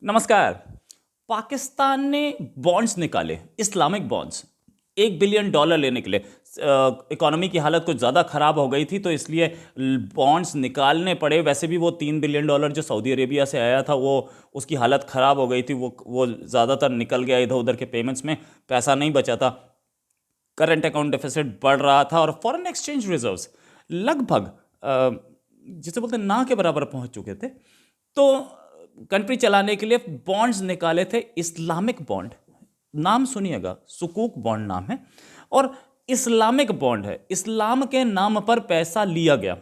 नमस्कार। पाकिस्तान ने बॉन्ड्स निकाले, इस्लामिक बॉन्ड्स, $1 बिलियन लेने के लिए। इकोनॉमी की हालत कुछ ज़्यादा ख़राब हो गई थी तो इसलिए बॉन्ड्स निकालने पड़े। वैसे भी वो $3 बिलियन जो सऊदी अरेबिया से आया था वो उसकी हालत ख़राब हो गई थी, वो ज़्यादातर निकल गया इधर उधर के पेमेंट्स में, पैसा नहीं बचा था, करंट अकाउंट डेफिसिट बढ़ रहा था और फॉरेन एक्सचेंज रिजर्व्स लगभग जिसे बोलते हैं ना के बराबर पहुंच चुके थे। तो कंट्री चलाने के लिए बॉन्ड्स निकाले थे, इस्लामिक बॉन्ड, नाम सुनिएगा, सुकूक बॉन्ड नाम है और इस्लामिक बॉन्ड है। इस्लाम के नाम पर पैसा लिया गया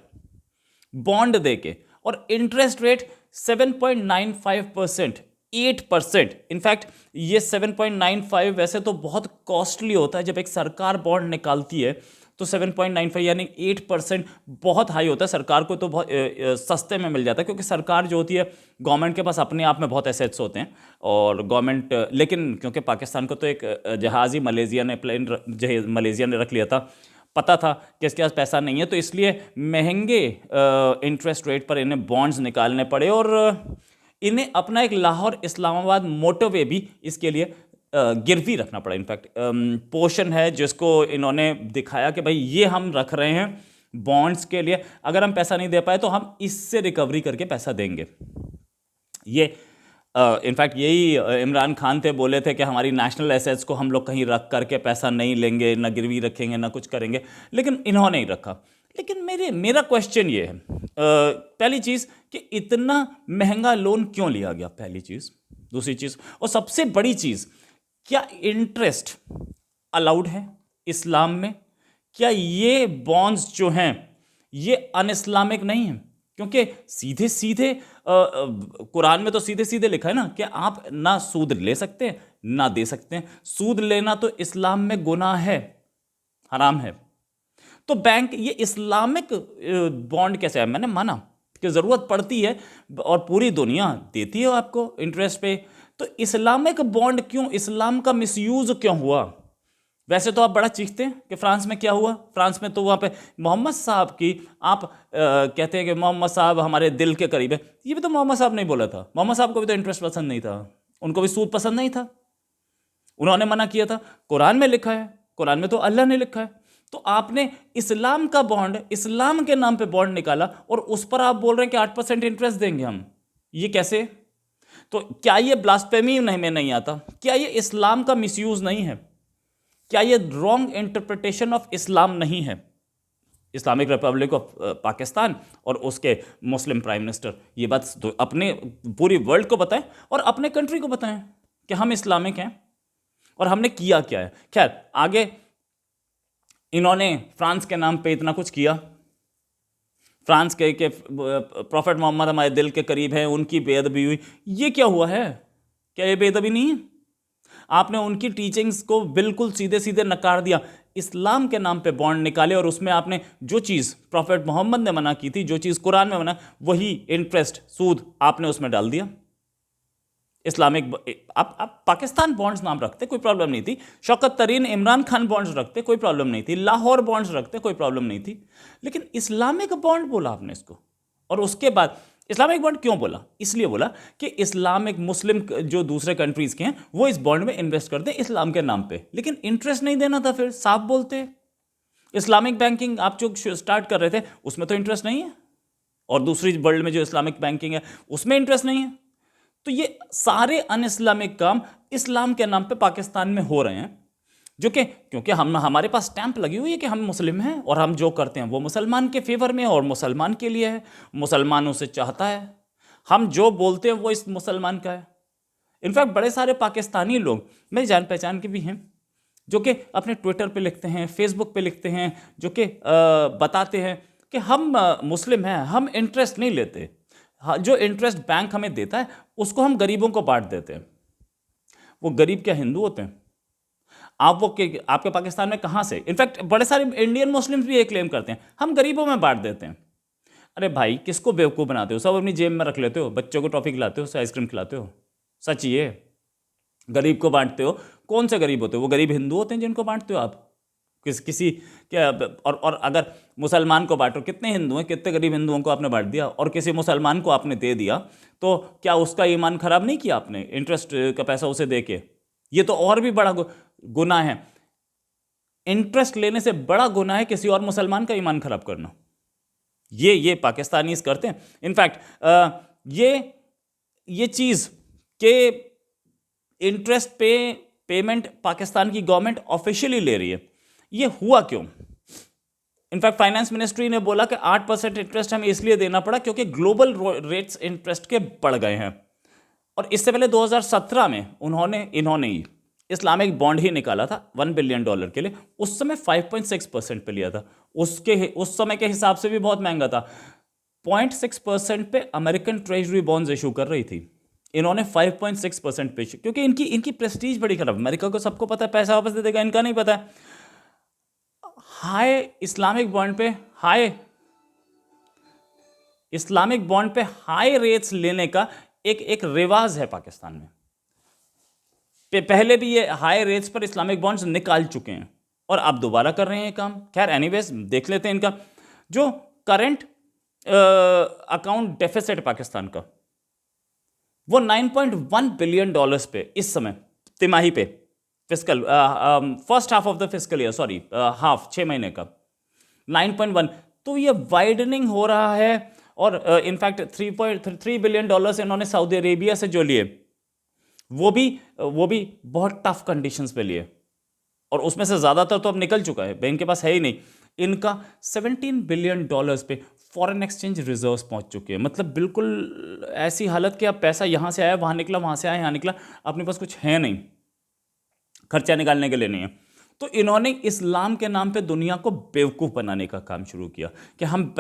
बॉन्ड देके और इंटरेस्ट रेट 7.95%, 8%। इनफैक्ट ये 7.95 वैसे तो बहुत कॉस्टली होता है, जब एक सरकार बॉन्ड निकालती है तो 7.95 यानी 8% बहुत हाई होता है। सरकार को तो बहुत सस्ते में मिल जाता है, क्योंकि सरकार जो होती है, गवर्नमेंट के पास अपने आप में बहुत एसेट्स होते हैं और गवर्नमेंट, लेकिन क्योंकि पाकिस्तान को तो एक जहाज़ ही मलेशिया ने रख लिया था, पता था कि इसके पास पैसा नहीं है, तो इसलिए महंगे इंटरेस्ट रेट पर इन्हें बॉन्ड्स निकालने पड़े और इन्हें अपना एक लाहौर इस्लामाबाद मोटरवे भी इसके लिए गिरवी रखना पड़ा। इनफैक्ट पोर्शन है जिसको इन्होंने दिखाया कि भाई ये हम रख रहे हैं बॉन्ड्स के लिए, अगर हम पैसा नहीं दे पाए तो हम इससे रिकवरी करके पैसा देंगे। ये इनफैक्ट यही इमरान खान थे, बोले थे कि हमारी नेशनल एसेट्स को हम लोग कहीं रख करके पैसा नहीं लेंगे, ना गिरवी रखेंगे, ना कुछ करेंगे, लेकिन इन्होंने ही रखा। लेकिन मेरा क्वेश्चन ये है, पहली चीज़ कि इतना महंगा लोन क्यों लिया गया, पहली चीज़। दूसरी चीज़ और सबसे बड़ी चीज़, क्या इंटरेस्ट अलाउड है इस्लाम में? क्या ये बॉन्ड्स जो हैं ये अनइस्लामिक नहीं है? क्योंकि सीधे सीधे कुरान में तो सीधे सीधे लिखा है ना कि आप ना सूद ले सकते हैं ना दे सकते हैं। सूद लेना तो इस्लाम में गुनाह है, हराम है। तो बैंक ये इस्लामिक बॉन्ड कैसे है? मैंने माना कि ज़रूरत पड़ती है और पूरी दुनिया देती है आपको इंटरेस्ट पे, तो इस्लामिक बॉन्ड क्यों, इस्लाम का मिसयूज़ क्यों हुआ? वैसे तो आप बड़ा चीखते हैं कि फ्रांस में क्या हुआ। फ्रांस में तो वहाँ पे मोहम्मद साहब की आप कहते हैं कि मोहम्मद साहब हमारे दिल के करीब है। ये भी तो मोहम्मद साहब ने बोला था, मोहम्मद साहब को भी तो इंटरेस्ट पसंद नहीं था, उनको भी सूद पसंद नहीं था, उन्होंने मना किया था। कुरान में लिखा है, कुरान में तो अल्लाह ने लिखा है। तो आपने इस्लाम का बॉन्ड, इस्लाम के नाम पे बॉन्ड निकाला और उस पर आप बोल रहे हैं कि 8% इंटरेस्ट देंगे हम, ये कैसे? तो क्या ये ब्लास्फेमी नहीं में नहीं आता? क्या ये इस्लाम का मिसयूज नहीं है? क्या ये रॉन्ग इंटरप्रिटेशन ऑफ इस्लाम नहीं है? इस्लामिक रिपब्लिक ऑफ पाकिस्तान और उसके मुस्लिम प्राइम मिनिस्टर ये बात तो अपने पूरी वर्ल्ड को बताएं और अपने कंट्री को बताएं कि हम इस्लामिक हैं और हमने किया क्या है। खैर, आगे इन्होंने फ्रांस के नाम पे इतना कुछ किया, फ्रांस के प्रॉफेट मोहम्मद हमारे दिल के करीब है, उनकी बेअदबी हुई। ये क्या हुआ है? क्या ये बेअदबी नहीं है? आपने उनकी टीचिंग्स को बिल्कुल सीधे सीधे नकार दिया, इस्लाम के नाम पे बॉन्ड निकाले और उसमें आपने जो चीज़ प्रॉफेट मोहम्मद ने मना की थी, जो चीज़ कुरान में मना, वही इंटरेस्ट, सूद आपने उसमें डाल दिया। इस्लामिक आप पाकिस्तान बॉन्ड्स नाम रखते, कोई प्रॉब्लम नहीं थी। शौकत तरीन इमरान खान बॉन्ड्स रखते, कोई प्रॉब्लम नहीं थी। लाहौर बॉन्ड्स रखते, कोई प्रॉब्लम नहीं थी। लेकिन इस्लामिक बॉन्ड बोला आपने इसको, और उसके बाद इस्लामिक बॉन्ड क्यों बोला? इसलिए बोला कि इस्लामिक मुस्लिम जो दूसरे कंट्रीज के हैं वो इस बॉन्ड में इन्वेस्ट करते हैं इस्लाम के नाम पे, लेकिन इंटरेस्ट नहीं देना था। फिर साफ बोलते, इस्लामिक बैंकिंग आप जो स्टार्ट कर रहे थे उसमें तो इंटरेस्ट नहीं है, और दूसरी वर्ल्ड में जो इस्लामिक बैंकिंग है उसमें इंटरेस्ट नहीं है। तो ये सारे अन इस्लामिक काम इस्लाम के नाम पे पाकिस्तान में हो रहे हैं, जो कि क्योंकि हमारे पास स्टैंप लगी हुई है कि हम मुस्लिम हैं और हम जो करते हैं वो मुसलमान के फेवर में और मुसलमान के लिए है, मुसलमान उसे चाहता है, हम जो बोलते हैं वो इस मुसलमान का है। इनफैक्ट बड़े सारे पाकिस्तानी लोग मेरी जान पहचान के भी हैं जो कि अपने ट्विटर पे लिखते हैं, फेसबुक पे लिखते हैं, जो कि बताते हैं कि हम मुस्लिम हैं, हम इंटरेस्ट नहीं लेते, जो इंटरेस्ट बैंक हमें देता है उसको हम गरीबों को बांट देते हैं। वो गरीब क्या हिंदू होते हैं? आप वो आपके पाकिस्तान में कहाँ से? इनफैक्ट बड़े सारे इंडियन मुस्लिम्स भी ये क्लेम करते हैं हम गरीबों में बांट देते हैं। अरे भाई, किसको बेवकूफ़ बनाते हो? सब अपनी जेब में रख लेते हो, बच्चों को टॉफ़ी खिलाते हो, आइसक्रीम खिलाते हो। सच ये, गरीब को बांटते हो। कौन से गरीब होते हो? वो गरीब हिंदू होते हैं जिनको बांटते हो आप। किसी क्या, और अगर मुसलमान को बांटो, कितने हिंदू हैं, कितने गरीब हिंदुओं को आपने बांट दिया और किसी मुसलमान को आपने दे दिया, तो क्या उसका ईमान खराब नहीं किया आपने इंटरेस्ट का पैसा उसे दे के? ये तो और भी बड़ा गुनाह है। इंटरेस्ट लेने से बड़ा गुनाह है किसी और मुसलमान का ईमान खराब करना। ये पाकिस्तानीज करते हैं। इनफैक्ट ये चीज के इंटरेस्ट पेमेंट पाकिस्तान की गवर्नमेंट ऑफिशियली ले रही है, ये हुआ क्यों? इनफैक्ट फाइनेंस मिनिस्ट्री ने बोला कि 8% इंटरेस्ट हमें इसलिए देना पड़ा क्योंकि ग्लोबल रेट्स इंटरेस्ट के बढ़ गए हैं। और इससे पहले 2017 में इन्होंने ही इस्लामिक बॉन्ड ही निकाला था $1 बिलियन के लिए। उस समय 5.6% पे लिया था। उस समय के हिसाब से भी बहुत महंगा था। 0.6% पे अमेरिकन ट्रेजरी बॉन्ड्स इशू कर रही थी, इन्होंने 5.6% पे, क्योंकि इनकी प्रेस्टीज बड़ी खराब। अमेरिका को सबको पता है पैसा वापस दे देगा, इनका नहीं पता है। इस्लामिक बॉन्ड पे हाई रेट्स लेने का एक रिवाज है पाकिस्तान में। पहले भी ये हाई रेट्स पर इस्लामिक बॉन्ड्स निकाल चुके हैं और अब दोबारा कर रहे हैं ये काम। खैर एनीवेज देख लेते हैं इनका जो करंट अकाउंट डेफिसिट पाकिस्तान का, वो $9.1 बिलियन पे इस समय तिमाही पे, fiscal first half of the fiscal year, sorry half 6 महीने का 9.1। तो ये वाइडनिंग हो रहा है। और इनफैक्ट $3.3 बिलियन इन्होंने सऊदी अरेबिया से जो लिए, वो भी बहुत टफ कंडीशंस पे लिए, और उसमें से ज़्यादातर तो अब निकल चुका है, बैंक के पास है ही नहीं। इनका $17 बिलियन पे फॉरेन एक्सचेंज रिजर्व्स पहुंच चुके हैं। मतलब बिल्कुल ऐसी हालत कि अब पैसा यहाँ से आया वहाँ निकला, वहाँ से आया यहाँ निकला, अपने पास कुछ है नहीं, खर्चा निकालने के लिए नहीं है। तो इन्होंने इस्लाम के नाम पे दुनिया को बेवकूफ़ बनाने का काम शुरू किया कि हम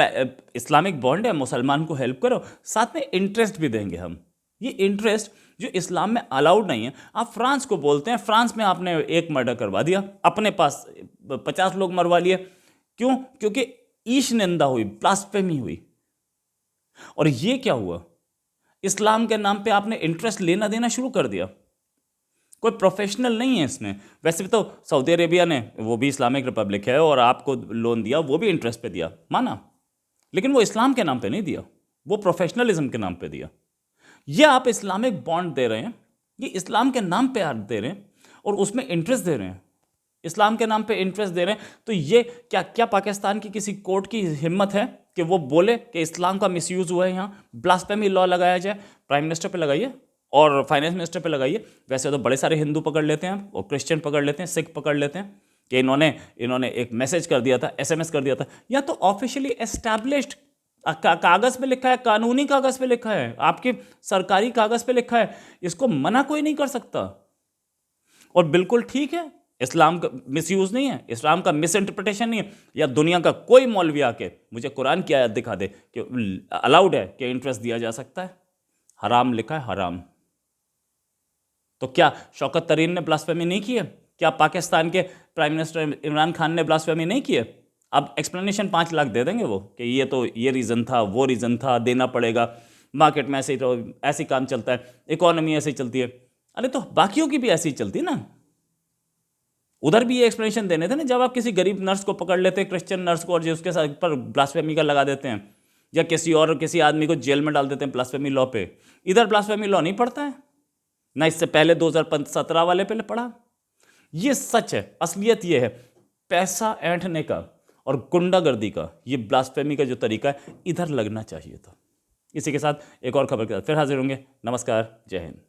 इस्लामिक बॉन्ड है, मुसलमान को हेल्प करो, साथ में इंटरेस्ट भी देंगे हम। ये इंटरेस्ट जो इस्लाम में अलाउड नहीं है। आप फ्रांस को बोलते हैं, फ्रांस में आपने एक मर्डर करवा दिया, अपने पास 50 लोग मरवा लिए। क्यों? क्योंकि ईश निंदा हुई, ब्लास्फेमी हुई। और ये क्या हुआ? इस्लाम के नाम पे आपने इंटरेस्ट लेना देना शुरू कर दिया। कोई प्रोफेशनल नहीं है इसमें। वैसे भी तो सऊदी अरेबिया ने, वो भी इस्लामिक रिपब्लिक है, और आपको लोन दिया, वो भी इंटरेस्ट पे दिया, माना, लेकिन वो इस्लाम के नाम पे नहीं दिया, वो प्रोफेशनलिज्म के नाम पे दिया। ये आप इस्लामिक बॉन्ड दे रहे हैं, ये इस्लाम के नाम पे दे रहे हैं और उसमें इंटरेस्ट दे रहे हैं, इस्लाम के नाम पे इंटरेस्ट दे रहे हैं। तो ये क्या पाकिस्तान की किसी कोर्ट की हिम्मत है कि वो बोले कि इस्लाम का मिसयूज हुआ है, यहाँ ब्लास्फेमी लॉ लगाया जाए? प्राइम मिनिस्टर पे लगाइए और फाइनेंस मिनिस्टर पे लगाइए। वैसे तो बड़े सारे हिंदू पकड़ लेते हैं और क्रिश्चियन पकड़ लेते हैं, सिख पकड़ लेते हैं कि इन्होंने एक मैसेज कर दिया था, SMS कर दिया था, या तो ऑफिशियली एस्टैब्लिश्ड कागज पे लिखा है, कानूनी कागज पे लिखा है, आपके सरकारी कागज पे लिखा है, इसको मना कोई नहीं कर सकता। और बिल्कुल ठीक है, इस्लाम का मिसयूज नहीं है, इस्लाम का मिस इंटरप्रिटेशन नहीं है। या दुनिया का कोई मौलवी आके मुझे कुरान की आयत दिखा दे कि अलाउड है कि इंटरेस्ट दिया जा सकता है, हराम लिखा है, हराम। तो क्या शौकत तरीन ने ब्लास्फेमी नहीं की है? क्या पाकिस्तान के प्राइम मिनिस्टर इमरान खान ने ब्लास्फेमी नहीं की है? अब एक्सप्लेनेशन 5 लाख दे देंगे वो कि ये रीज़न था, वो रीज़न था, देना पड़ेगा, मार्केट में ऐसे ही काम चलता है, इकोनॉमी ऐसे ही चलती है। अरे तो बाकियों की भी ऐसी ही चलती ना, उधर भी ये एक्सप्लेनेशन देने थे ना। जब आप किसी गरीब नर्स को पकड़ लेते हैं, क्रिश्चियन नर्स को, और जो उसके साथ पर ब्लास्फेमी का लगा देते हैं, या किसी आदमी को जेल में डाल देते हैं ब्लास्फेमी लॉ पे, इधर ब्लास्फेमी लॉ नहीं पड़ता है ना, इससे पहले 2017 वाले पे पड़ा। ये सच है, असलियत ये है, पैसा ऐंठने का और गुंडागर्दी का, ये ब्लास्फेमी का जो तरीका है, इधर लगना चाहिए था। इसी के साथ एक और खबर के साथ फिर हाजिर होंगे। नमस्कार, जय हिंद।